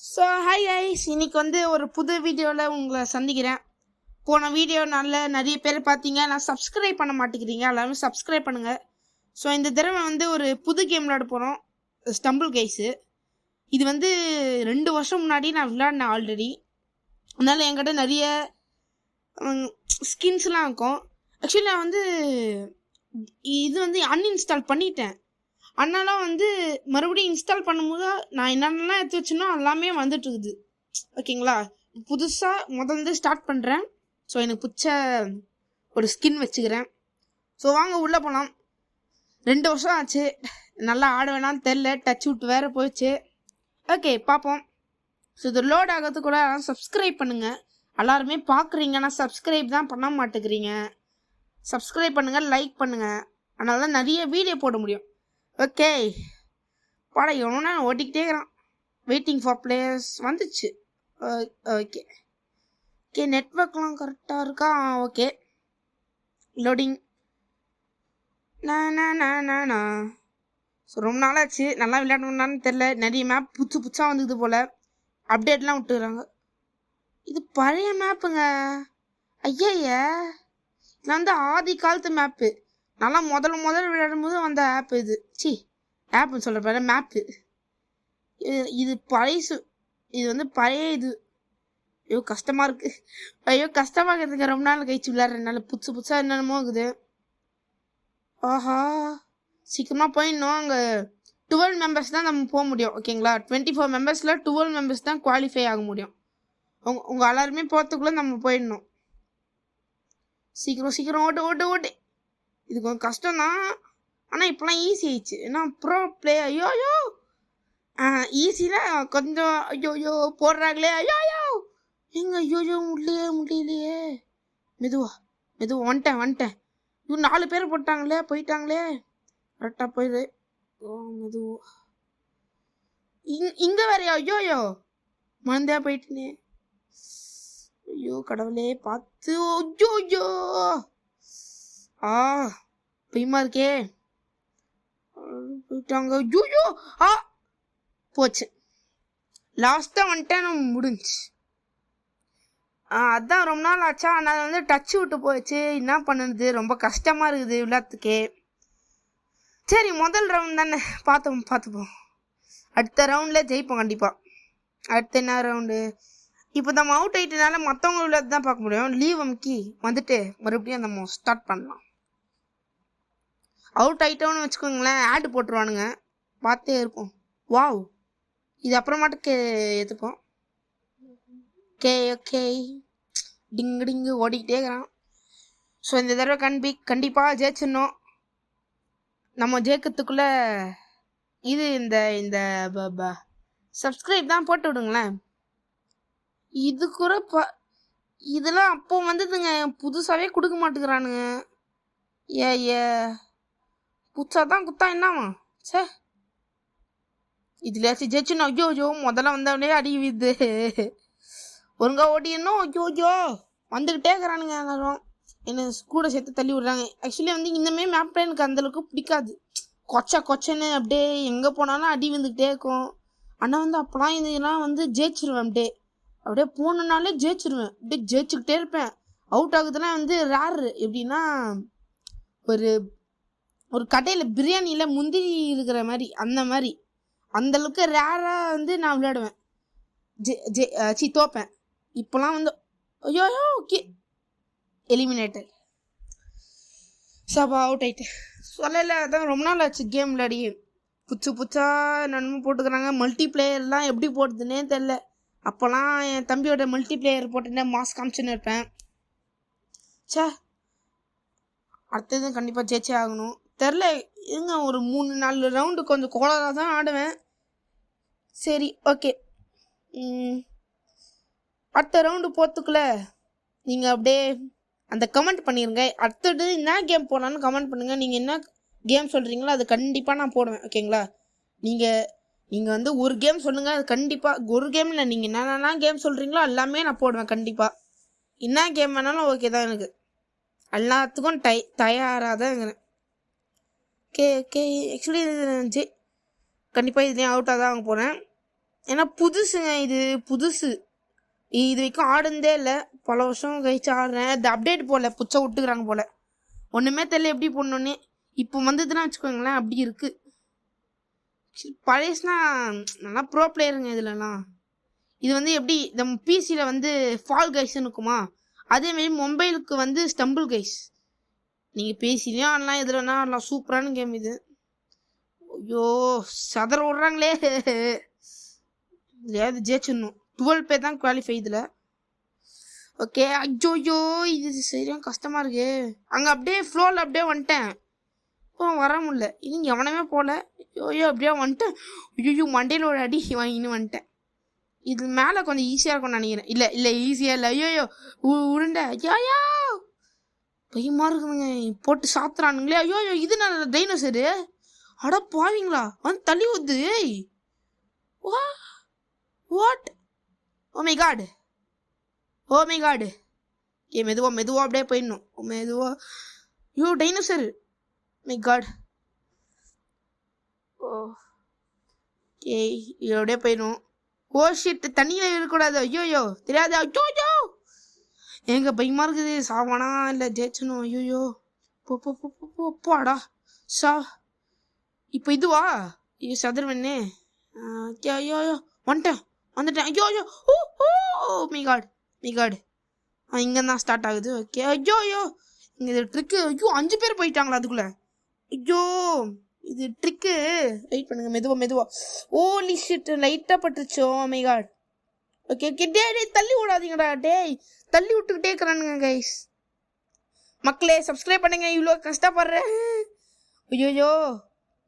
So hi guys, இன்னைக்கு வந்து ஒரு புது வீடியோவில் உங்களை சந்திக்கிறேன். போன வீடியோ நிறைய பேர் பார்த்தீங்க, நான் சப்ஸ்கிரைப் பண்ண மாட்டேங்கிறீங்க. எல்லாரும் சப்ஸ்கிரைப் பண்ணுங்கள். ஸோ இந்த தடவை வந்து ஒரு புது கேம் விளையாட போகிறோம், ஸ்டம்பிள் கைஸு. இது வந்து 2 வருஷம் முன்னாடி நான் விளையாடினேன் ஆல்ரெடி. அதனால் என்கிட்ட நிறைய ஸ்கின்ஸ்லாம் இருக்கும். ஆக்சுவலி நான் வந்து இது வந்து அன்இன்ஸ்டால் பண்ணிட்டேன். அதனால வந்து மறுபடியும் இன்ஸ்டால் பண்ணும்போது நான் என்னென்னலாம் எடுத்து வச்சுனோ எல்லாமே வந்துட்டு இருக்குது. ஓகேங்களா, புதுசாக முதல்ல ஸ்டார்ட் பண்ணுறேன். ஸோ எனக்கு பிடிச்ச ஒரு ஸ்கின் வச்சுக்கிறேன். ஸோ வாங்க உள்ளே போகலாம். 2 வருஷம் ஆச்சு, நல்லா ஆட வேணான்னு தெரில, டச் விட்டு வேறு போயிடுச்சு. ஓகே பார்ப்போம். ஸோ இது லோட் ஆகிறது கூட சப்ஸ்கிரைப் பண்ணுங்கள். எல்லாருமே பார்க்குறீங்க, ஆனால் சப்ஸ்கிரைப் தான் பண்ண மாட்டேங்கிறீங்க. சப்ஸ்கிரைப் பண்ணுங்கள், லைக் பண்ணுங்கள். அதனால தான் நிறைய வீடியோ போட முடியும். ஓகே பாடா, எவ்வளோ ஓட்டிக்கிட்டே இருக்கிறான். வெயிட்டிங் ஃபார் பிளேயர்ஸ் வந்துச்சு. ஓகே ஓகே, நெட்ஒர்க்லாம் கரெக்டாக இருக்கா? Okay, loading. ஸோ ரொம்ப நாளாச்சு, நல்லா விளையாடணுன்னான்னு தெரில. நிறைய மேப் புதுசாக வந்தது போல், அப்டேட்லாம் விட்டுறாங்க. இது பழைய மேப்புங்க. ஐயா, இது வந்து ஆதி காலத்து மேப்பு. நல்லா முதல்ல விளையாடும் போது வந்த ஆப் இது. ஆப்னு சொல்கிற மேப்பு இது பழைசு. இது வந்து பழைய இது. ஐயோ கஷ்டமாக இருக்குது. ஐயோ கஷ்டமாக இருக்குதுங்க. ரொம்ப நாள் கழிச்சு விளையாடுறதுனால புதுசாக என்னென்னமோ இருக்குது. ஆஹா, சீக்கிரமாக போயிடணும். அங்கே 12 மெம்பர்ஸ் தான் நம்ம போக முடியும். ஓகேங்களா, 24 மெம்பர்ஸில் 12 மெம்பர்ஸ் தான் குவாலிஃபை ஆக முடியும். உங்கள் எல்லாருமே போகிறதுக்குள்ளே நம்ம போயிடணும். சீக்கிரம் ஓட்டு. இது கொஞ்சம் கஷ்டம்தான், ஆனால் இப்போலாம் ஈஸி ஆயிடுச்சு. ஏன்னா ப்ரோ பிளே. ஐயோ ஈஸியில் கொஞ்சம் ஐயோ போடுறாங்களே. ஐயோ எங்க ஐயோ முடியலையே. மெதுவா வந்துட்டேன். இவன் 4 பேர் போயிட்டாங்களே. கரெக்டாக போயிடு. மெதுவா. இங்கே வேறையா? ஐயோ மறந்தே போயிட்டுனே. ஐயோ கடவுளே பார்த்து. ஐயோ பயமா இருக்கே. போயிட்டாங்க. ஐயோ போச்சு. லாஸ்ட்டாக வந்துட்டேன், முடிஞ்சு. அதான் ரொம்ப நாள் ஆச்சா, நான் வந்து டச் விட்டு போயிடுச்சு. என்ன பண்ணுறது, ரொம்ப கஷ்டமாக இருக்குது விளையாட்டுக்கே. சரி, முதல் ரவுண்ட் தானே, பார்த்துப்போம். அடுத்த ரவுண்டில் ஜெயிப்போம் கண்டிப்பாக. அடுத்த என்ன ரவுண்டு? இப்போ நம்ம அவுட் ஆகிட்டனால மற்றவங்க விளையாட்டு தான் பார்க்க முடியும். லீவ் அமுக்கி வந்துட்டு மறுபடியும் நம்ம ஸ்டார்ட் பண்ணலாம். அவுட் ஆகிட்டோன்னு வச்சுக்கோங்களேன், ஆடு போட்டுருவானுங்க, பார்த்தே இருப்போம். வாவ், இது அப்புறமாட்டுக்கு ஏற்றுப்போம். ஓகே டிங்கு ஓடிக்கிட்டே இருக்கிறான். ஸோ இந்த தடவை கண்டிப்பாக ஜெயிச்சிடணும். நம்ம ஜெயிக்கிறதுக்குள்ளே இது இந்த சப்ஸ்கிரைப் தான் போட்டு விடுங்களேன். இது கூட இதெல்லாம் அப்போ வந்ததுங்க, புதுசாகவே கொடுக்க மாட்டேங்கிறானுங்க. புதுசாக தான் குத்தா என்னவா? இதுலையாச்சும் ஜெயிச்சுன்னு. ஐயோ முதல்ல வந்தவனே அடி விது. ஒருங்கா ஓட்டிடணும். ஐயோ வந்துக்கிட்டே இருக்கிறானுங்க. எல்லாரும் என்ன கூட சேர்த்து தள்ளி விடுறாங்க. ஆக்சுவலி வந்து இந்தமாரி மேப் எனக்கு அந்தளவுக்கு பிடிக்காது. கொச்சன்னு அப்படியே எங்கே போனாலும் அடி வந்துக்கிட்டே இருக்கும். ஆனால் வந்து அப்போலாம் இதெல்லாம் வந்து ஜெயிச்சிருவேன். அப்படியே போனனாலே ஜெயிச்சிருவேன். அப்படியே ஜெயிச்சுக்கிட்டே இருப்பேன். அவுட் ஆகுதுலாம் வந்து ரேரு. எப்படின்னா ஒரு கடையில் பிரியாணியில் முந்திரி இருக்கிற மாதிரி, அந்த மாதிரி அந்தளவுக்கு ரேராக வந்து நான் விளையாடுவேன். தோப்பேன். இப்போலாம் வந்து ஐயோ ஓகே எலிமினேட்டர். சாப்பா அவுட் ஆகிட்டு சொல்லலை. அதான் ரொம்ப நாள் ஆச்சு கேம் விளையாடி. புதுசா நன்மை போட்டுக்கிறாங்க. மல்டி பிளேயர்லாம் எப்படி போடுறதுன்னே தெரில. அப்போல்லாம் என் தம்பியோட மல்டி பிளேயர் போட்டுட்டே மாஸ் காமிச்சுன்னு இருப்பேன். அடுத்தது கண்டிப்பாக ஜெயிச்சே ஆகணும். தெரில, இருங்க ஒரு 3-4 ரவுண்டு கொஞ்சம் கோளாராக தான் ஆடுவேன். சரி ஓகே, அடுத்த ரவுண்டு போகிறதுக்குள்ள நீங்கள் அப்படியே அந்த கமெண்ட் பண்ணிடுங்க. அடுத்தது என்ன கேம் போடலான்னு கமெண்ட் பண்ணுங்கள். நீங்கள் என்ன கேம் சொல்கிறீங்களோ அது கண்டிப்பாக நான் போடுவேன். ஓகேங்களா, நீங்கள் வந்து ஒரு கேம் சொல்லுங்கள், அது கண்டிப்பாக. ஒரு கேம் இல்லை, நீங்கள் என்னென்ன கேம் சொல்கிறீங்களோ எல்லாமே நான் போடுவேன் கண்டிப்பாக. என்ன கேம் வேணாலும் ஓகே தான், எனக்கு எல்லாத்துக்கும் தயாராக தான் இருக்கிறேன். ஓகே ஆக்சுவலி கண்டிப்பாக இதுலேயும் அவுட்டாக தான் வாங்க போகிறேன். ஏன்னா புதுசுங்க, இது புதுசு, இது வரைக்கும் ஆடுனதே இல்லை. பல வருஷம் கழிச்சு ஆடுறேன். இந்த அப்டேட் போல புச்சை விட்டுக்கிறாங்க போல, ஒன்றுமே தெரியல எப்படி போடணுன்னே. இப்போ வந்ததுன்னா வச்சுக்கோங்களேன் அப்படி இருக்கு. பழையசுனா நல்லா ப்ரோ பிளேயருங்க இதுலலாம். இது வந்து எப்படி நம்ம பிசியில் வந்து ஃபால் கைஸ்ன்னு இருக்குமா, அதேமாரி மொபைலுக்கு வந்து ஸ்டம்பிள் கைஸ். நீங்கள் பிசிலையும் ஆடலாம், எதுலன்னா ஆடலாம். சூப்பரான கேம் இது. ஐயோ சதற விட்றாங்களே. ஏதாவது ஜெயிச்சிடணும். 12 பேர் தான் குவாலிஃபை இதில். ஓகே. ஐயோ இது சரியாக கஷ்டமாக இருக்கு. அங்கே அப்படியே ஃப்ளோவில் அப்படியே வந்துட்டேன். இப்போ வர முடியல. இன்னும் எவனமே போகல. ஐயோ அப்படியே வந்துட்டேன். ஐயோ மண்டையில் ஒரு அடி வாங்கின்னு வந்துட்டேன். இது மேலே கொஞ்சம் ஈஸியாக இருக்கும்னு நினைக்கிறேன். இல்லை இல்லை ஈஸியாக இல்லை. ஐயோ உருண்டை. ஐயோ பயமாக இருக்குதுங்க, போட்டு சாப்பிட்றானுங்களே. ஐயோ இது நான் டைனோசரு. அட பாவீங்களா வந்து தள்ளி ஊத்து. ஏய் what, oh my god, oh my god. ஏ மெதுவா அப்படியே போயிடணும். மெதுவா. ஐயோ டைனோசர், மை காட். ஓ ஏய் இது அப்படியே போயிடும். ஓ ஷிட், தண்ணியில் இருக்கக்கூடாது. ஐயோயோ தெரியாது. ஐயோ எங்க பயமா இருக்குது. சாவானா இல்லை ஜெயிச்சணும். ஐயோயோ போடா சா. இப்போ இதுவா ஐயோ சதுர்வண்ணே. ஐயோ வந்துட்டேன். ஐயோ மை காட், மை காட். இங்கே தான் ஸ்டார்ட் ஆகுது. ஓகே. ஐயோ இங்கே இது ட்ரிக்கு. ஐயோ 5 பேர் போயிட்டாங்களா அதுக்குள்ளே. ஐயோ இது ட்ரிக்கு. வெயிட் பண்ணுங்க, மெதுவா. ஓலி ஷிட், லைட்டாக பட்டுருச்சோ. My god. ஓகே டே தள்ளி விடாதீங்கடா. டேய் தள்ளி விட்டுக்கிட்டே இருக்கிறானுங்க கைஸ். மக்களே சப்ஸ்கிரைப் பண்ணுங்க, இவ்வளோ கஷ்டப்படுறேன். ஐயோயோ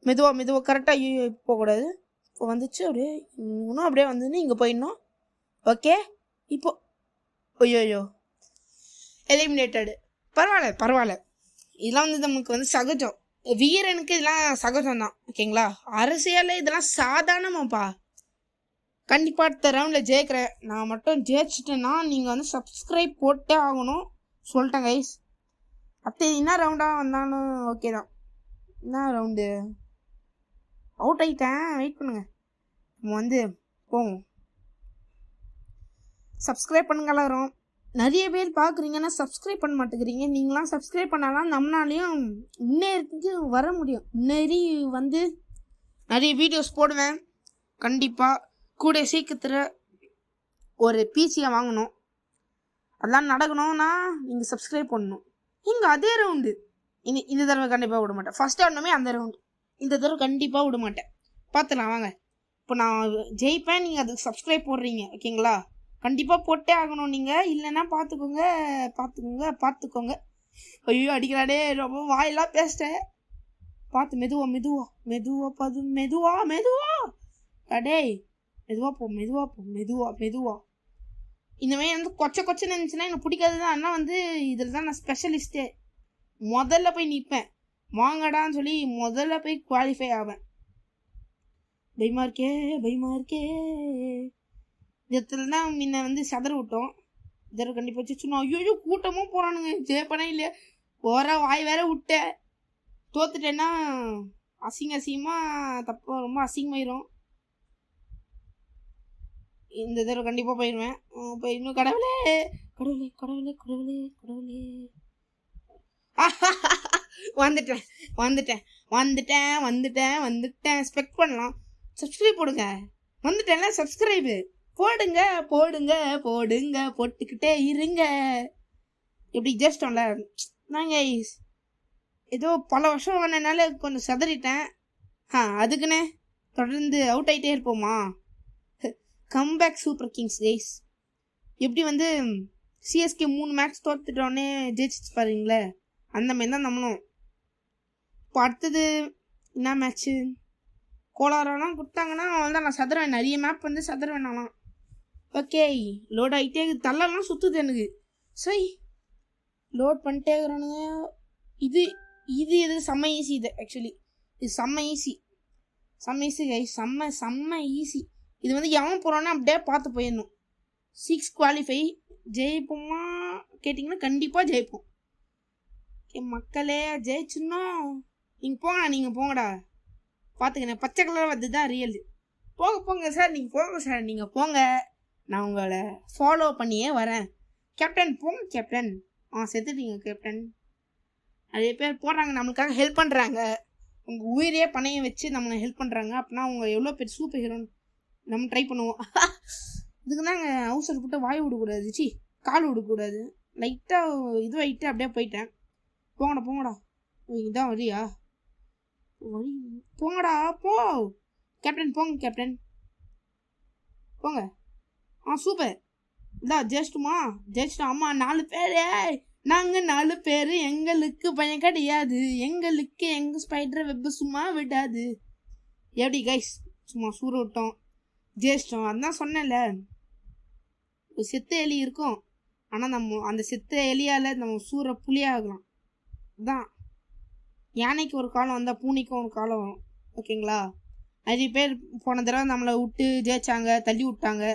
மெதுவா கரெக்டாக. ஐயோ போகக்கூடாது. இப்போ வந்துச்சு அப்படியே இன்னும் அப்படியே வந்துன்னு இங்கே போயிடணும். ஓகே இப்போ ஐயோயோ எலிமினேட்டடு. பரவாயில்ல. இதெல்லாம் வந்து நமக்கு வந்து சகஜம். வீரனுக்கு இதெல்லாம் சகஜம் தான். ஓகேங்களா. அரசியல் இதெல்லாம் சாதாரணமாப்பா. கண்டிப்பாக அடுத்த ரவுண்டில் ஜெயிக்கிறேன். நான் மட்டும் ஜெயிச்சிட்டேன்னா நீங்கள் வந்து சப்ஸ்கிரைப் போட்டே ஆகணும் சொல்லிட்டேன் கைஸ். அடுத்த என்ன ரவுண்டாக வந்தாலும் ஓகே தான். என்ன ரவுண்டு அவுட் ஆகிட்டேன். வெயிட் பண்ணுங்க, நம்ம வந்து போவோம். சப்ஸ்கிரைப் பண்ணுங்க எல்லாரும். நிறைய பேர் பார்க்குறீங்கன்னா சப்ஸ்கிரைப் பண்ண மாட்டேங்கிறீங்க. நீங்களாம் சப்ஸ்கிரைப் பண்ணாலாம் நம்மளாலையும் முன்னேறதுக்கு வர முடியும். முன்னேறி வந்து நிறைய வீடியோஸ் போடுவேன். கண்டிப்பாக கூட சீக்கிரத்தில் ஒரு பிசியை வாங்கணும். அதெல்லாம் நடக்கணும்னா நீங்கள் சப்ஸ்கிரைப் பண்ணணும். இங்கே அதே ரவுண்டு இந்த தடவை கண்டிப்பாக விட மாட்டேன். ஃபஸ்ட் ஆடணுமே அந்த ரவுண்டு. இந்த தடவை கண்டிப்பாக விட மாட்டேன். பார்த்துலாம் வாங்க. இப்போ நான் ஜெயிப்பேன், நீங்கள் அதுக்கு சப்ஸ்கிரைப் போடுறீங்க ஓகேங்களா. கண்டிப்பாக போட்டே ஆகணும் நீங்கள். இல்லைன்னா பார்த்துக்கோங்க. ஐயோ அடிக்கிறாடே, ரொம்ப வாயெல்லாம் பேசிட்டேன். பார்த்து மெதுவா அடே மெதுவா. இந்த மாதிரி வந்து கொச்சன்னு இருந்துச்சுன்னா எனக்கு பிடிக்காது தான். ஆனால் வந்து இதில் தான் நான் ஸ்பெஷலிஸ்ட்டே. முதல்ல போய் நிற்பேன். வாங்கடான்னு சொல்லி முதல்ல போய் குவாலிஃபை ஆவேன். பயமா இருக்கே. இந்த இடத்துல தான் முன்ன வந்து சதற விட்டோம். இதர கண்டிப்பாக வச்சுனோம். ஐயோ கூட்டமும் போகிறானுங்க. ஜெயப்பனே இல்லையா போகிற வாய் வேற விட்டேன். தோத்துட்டேன்னா அசிங்கமாக தப்பு, ரொம்ப அசிங்கமாயிரும். இந்த தடவை கண்டிப்பாக போயிடுவேன். இன்னும் கடவுளே. வந்துட்டேன். ஸ்பெக்ட் பண்ணலாம். சப்ஸ்கிரைப் போடுங்க. வந்துட்டேன்ல சப்ஸ்கிரைபு போடுங்க. போட்டுக்கிட்டே இருங்க. எப்படி ஜெயிச்சிட்டோம்ல நாங்கள். ஏதோ பல வருஷம் வந்தனால கொஞ்சம் சதறிட்டேன். அதுக்குன்னே தொடர்ந்து அவுட் ஆகிட்டே இருப்போமா. Comeback super Kings guys. எப்படி வந்து சிஎஸ்கே 3 மேட்ச் தோத்துட்டோன்னே ஜெயிச்சிச்சு பாருங்களே, அந்த மாதிரி தான் நம்மளும். இப்போ அடுத்தது என்ன மேட்ச்சு கோலாரெல்லாம் கொடுத்தாங்கன்னா அவள்தான் நான் சதுருவேன். நிறைய மேப் வந்து சதுருவேன் நான்லாம். ஓகே லோட் ஆகிட்டே தள்ளலாம் சுற்றுது எனக்கு. சரி லோட் பண்ணிட்டே இருக்கிறானுங்க. இது செம்ம ஈஸி. இது ஆக்சுவலி இது செம்ம ஈஸி கைஸ். செம்ம ஈஸி. இது வந்து எவன் போகிறான்னா அப்படியே பார்த்து போயிடணும். 6 குவாலிஃபை. ஜெயிப்போமா கேட்டிங்கன்னா கண்டிப்பாக ஜெயிப்போம். ஓகே மக்களே ஜெயிச்சுன்னா நீங்கள் போங்கடா பார்த்துக்கண்ணே. பச்சை கலர் வந்து தான் ரியல். போங்க சார், நீங்கள் போங்க சார், நீங்கள் போங்க, நான் உங்களை ஃபாலோ பண்ணியே வரேன். கேப்டன் போங்க கேப்டன். செத்துட்டீங்க கேப்டன். நிறைய பேர் போடுறாங்க, நம்மளுக்காக ஹெல்ப் பண்ணுறாங்க, உங்கள் உயிரே பணையம் வச்சு நம்மளை ஹெல்ப் பண்ணுறாங்க. அப்படின்னா அவங்க எவ்வளோ பேர் சூப்பர் ஹீரோன்னு நம்ம ட்ரை பண்ணுவோம். இதுக்கு தாங்க அவசரம் போட்டு வாய் விடக்கூடாது, கால் விடக்கூடாது. லைட்டாக இதுவாகிட்டு அப்படியே போயிட்டேன். போங்கடா இதான் வழியா? வழி போங்கடா போ கேப்டன், போங்க கேப்டன் போங்க. சூப்பர். இதான் ஜெயிச்சிட்டோம். அம்மா 4 பேர், நாங்கள் 4 பேர், எங்களுக்கு பயம் கிடையாது, எங்களுக்கு எங்கள் ஸ்பைடர் வெப் சும்மா விடாது. எப்படி கைஸ், சும்மா சூற விட்டோம், ஜெயிச்சிட்டோம். அதான் சொன்னேன்ல, ஒரு செத்த எலி இருக்கும், ஆனால் நம்ம அந்த செத்த எலியால் நம்ம சூற புளியாகலாம். தான் யானைக்கு ஒரு காலம் வந்தால் பூனைக்கும் ஒரு காலம் வரும், ஓகேங்களா? நிறைய பேர் போன தடவை நம்மளை விட்டு ஜெயிச்சாங்க, தள்ளி விட்டாங்க.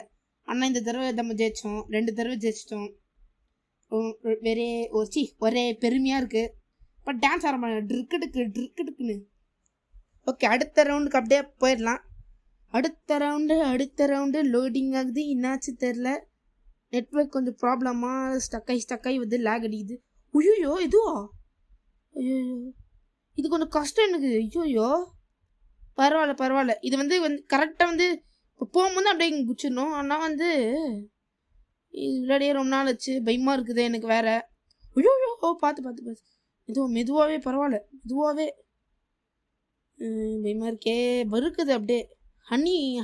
ஆனால் இந்த தடவை நம்ம ஜெயிச்சோம், 2 தடவை ஜெயிச்சிட்டோம். ஒரே பெருமையாக இருக்குது. பட் டான்ஸ் ஆட மாட்டேன், ட்ரிக்குன்னு. ஓகே, அடுத்த ரவுண்டுக்கு அப்படியே போயிடலாம். அடுத்த ரவுண்டு லோடிங் ஆகுது, என்னாச்சு தெரில. நெட்ஒர்க் கொஞ்சம் ப்ராப்ளமாக ஸ்டக்காகி வந்து லேக் அடிக்குது. ஐயோ இதுவா? ஐயோ இது கொஞ்சம் கஷ்டம் எனக்கு. ஐயோ பரவாயில்ல. இது வந்து கரெக்டாக வந்து இப்போ போகும்போது அப்படியே இங்கே குச்சிடணும். ஆனால் வந்து இதுலடியே ரொம்ப நாள் ஆச்சு, பயமாக இருக்குது எனக்கு வேற. ஐயோ பார்த்து இதுவும் மெதுவாகவே பரவாயில்ல, மெதுவாகவே பயமாக இருக்கே, வறுக்குது அப்படியே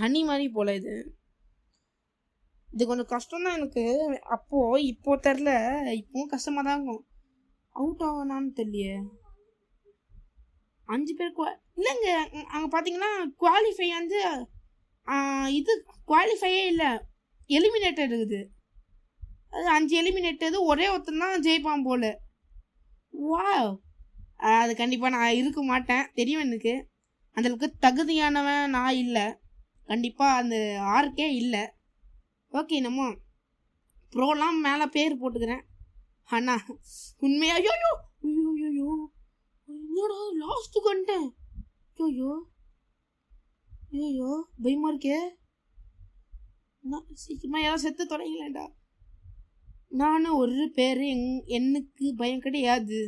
ஹனி மாதிரி போல. இது கொஞ்சம் கஷ்டம்தான் எனக்கு. இப்போ தெரில, இப்போவும் கஷ்டமாக தான் இருக்கும். அவுட் ஆகணான்னு தெரியலையே. 5 பேர் இல்லைங்க. அங்கே பார்த்தீங்கன்னா குவாலிஃபை வந்து இது குவாலிஃபையே இல்லை, எலிமினேட்டட் இருக்குது. அது 5 எலிமினேட்டது, ஒரே ஒருத்தன் தான் ஜெயிப்பான் போல. வா, அது கண்டிப்பாக நான் இருக்க மாட்டேன், தெரியும் எனக்கு. அந்தளவுக்கு தகுதியானவன் நான் இல்லை, கண்டிப்பாக அந்த ஆர்க்கே இல்லை. ஓகே, நம்ம ப்ரோலாம் மேலே பேர் போட்டுக்கிறேன். அண்ணா உண்மையா? ஐயோ என்னடா லாஸ்ட்டுக்கு வந்துட்டேன். ஐயோ பயமா இருக்கே. சீக்கிரமா யாரும் செத்து தொடங்கலடா. நானும் ஒரு பேர், எனக்கு பயம் கிடையாது.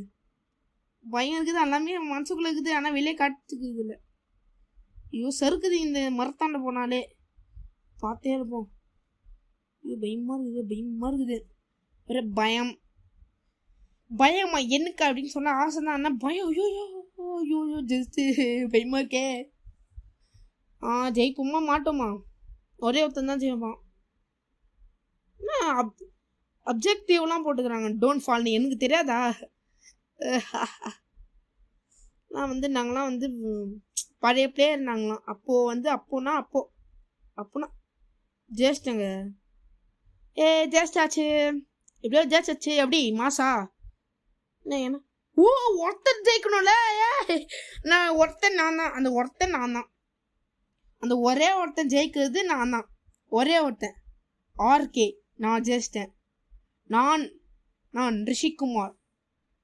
பயம் இருக்குது, எல்லாமே மனசுக்குள்ள இருக்குது, ஆனால் வெளியே காட்டுக்குது இல்லை. ஐயோ சறுக்குது இந்த மரத்தாண்ட போனாலே, பார்த்தே இருப்போம். ஐயோ பயமா இருக்குது. வேற பயமா எனக்கு அப்படின்னு சொன்ன ஆசை தான், ஆனால் பயம். ஐயோ ஜஸ்ட்டு பயமா இருக்கே. ஜெயிப்போமா மாட்டோமா? ஒரே ஒருத்தன் தான் ஜெயிப்பான். அப்ஜெக்டிவ்லாம் போட்டுக்கிறாங்க, டோன்ட் ஃபால்னு. எனக்கு தெரியாதா? நாங்களாம் வந்து பழைய பிளேயர் நாங்களாம். அப்போனா ஜெயிச்சிட்டங்க. ஜெயிச்சாச்சு, எப்படியோ ஜெயிச்சாச்சு. எப்படி மாசா? என்ன ஒருத்தர் ஜெயிக்கணும்ல. நான் தான் அந்த ஒருத்தன் அந்த ஒரே ஒருத்தன் ஜெயிக்கிறது நான் தான், ஒரே ஒருத்தன். ஆர்கே நான் ஜெயிச்சிட்டேன். நான் ரிஷிகுமார்.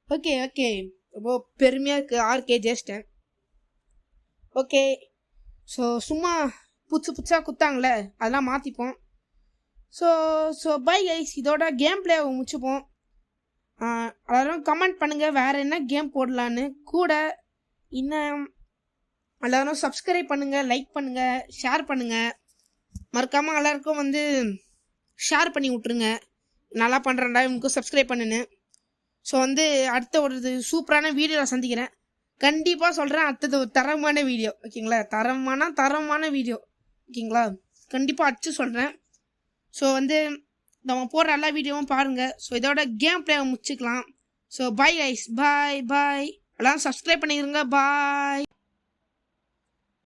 ஓகே ரொம்ப பெருமையாக இருக்குது, ஆர்கே ஜெயிச்சிட்டேன். ஓகே, ஸோ சும்மா புதுசாக குத்தாங்களே, அதெல்லாம் மாற்றிப்போம். ஸோ பை கைஸ், இதோட கேம் பிளே முடிச்சுப்போம். எல்லாரும் கமெண்ட் பண்ணுங்கள் வேறு என்ன கேம் போடலான்னு. கூட இன்னும் எல்லோரும் சப்ஸ்கிரைப் பண்ணுங்கள், லைக் பண்ணுங்கள், ஷேர் பண்ணுங்கள். மறக்காமல் எல்லாருக்கும் வந்து ஷேர் பண்ணி விட்ருங்க. நல்லா பண்ணுறேன்டா, இவனுக்கும் சப்ஸ்கிரைப் பண்ணுன்னு. ஸோ வந்து அடுத்த ஒரு சூப்பரான வீடியோவில் சந்திக்கிறேன். கண்டிப்பாக சொல்கிறேன், அடுத்தது ஒரு தரமான வீடியோ, ஓகேங்களா? தரமான வீடியோ, ஓகேங்களா? கண்டிப்பாக அடிச்சு சொல்கிறேன். ஸோ வந்து நம்ம போடுற எல்லா வீடியோவும் பாருங்கள். ஸோ இதோட கேம் பிளே முடிச்சுக்கலாம். ஸோ பாய் கைஸ், பாய். எல்லோரும் சப்ஸ்கிரைப் பண்ணிக்கிறங்க. பாய்.